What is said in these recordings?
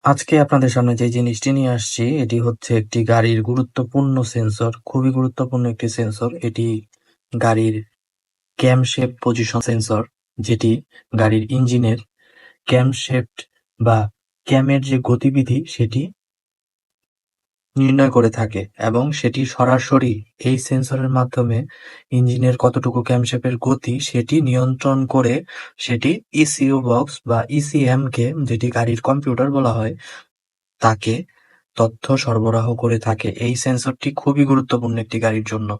আজকে আপনাদের সামনে যে জিনিসটি নিয়ে আসছি এটি হচ্ছে একটি গাড়ির গুরুত্বপূর্ণ সেন্সর, খুবই গুরুত্বপূর্ণ একটি সেন্সর। এটি গাড়ির ক্যামশেফট পজিশন সেন্সর, যেটি গাড়ির ইঞ্জিনের ক্যামশেফট বা ক্যামের যে গতিবিধি সেটি নির্ণয় করে থাকে এবং সেটি সরাসরি এই সেন্সরের মাধ্যমে ইঞ্জিনের কতটুকু ক্যামশেফের গতি সেটি নিয়ন্ত্রণ করে সেটি ইসিইউ বক্স বা ইসিএম কে, যেটি গাড়ির কম্পিউটার বলা হয়, তাকে তথ্য সরবরাহ করে থাকে। এই সেন্সরটি খুবই গুরুত্বপূর্ণ একটি গাড়ির জন্য।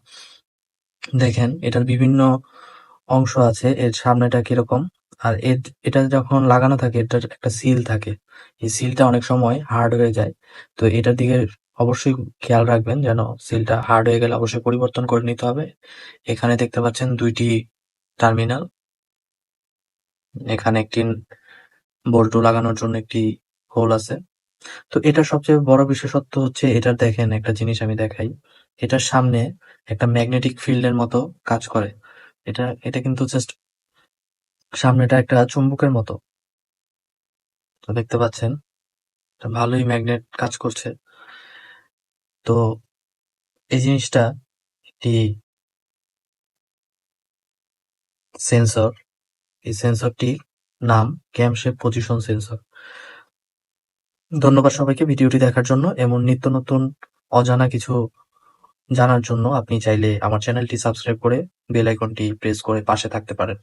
দেখেন এটার বিভিন্ন অংশ আছে। এর সামনেটা কিরকম, আর এটা যখন লাগানো থাকে এটার একটা সিল থাকে। এই সিলটা অনেক সময় হার্ড হয়ে যায়, তো এটার দিকে অবশ্যই খেয়াল রাখবেন যেন সিলটা হার্ড হয়ে গেলে অবশ্যই পরিবর্তন করে নিতে হবে। এখানে দেখতে পাচ্ছেন দুইটি টার্মিনাল, এখানে একটি বল্টু লাগানোর জন্য একটি হোল আছে। তো এটার সবচেয়ে বড় বিশেষত্ব হচ্ছে এটার, দেখেন একটা জিনিস আমি দেখাই। এটার সামনে একটা ম্যাগনেটিক ফিল্ডের মতো কাজ করে। এটা কিন্তু জাস্ট সামনেটা একটা চুম্বকের মতো। তো দেখতে পাচ্ছেন এটা ভালোই ম্যাগনেট কাজ করছে। তো এই জিনিসটা একটি সেন্সর। এই সেন্সরটি নাম ক্যামশেফট পজিশন সেন্সর। ধন্যবাদ সবাইকে ভিডিওটি দেখার জন্য। এমন নিত্য নতুন অজানা কিছু জানার জন্য আপনি চাইলে আমার চ্যানেলটি সাবস্ক্রাইব করে বেল আইকনটি প্রেস করে পাশে থাকতে পারেন।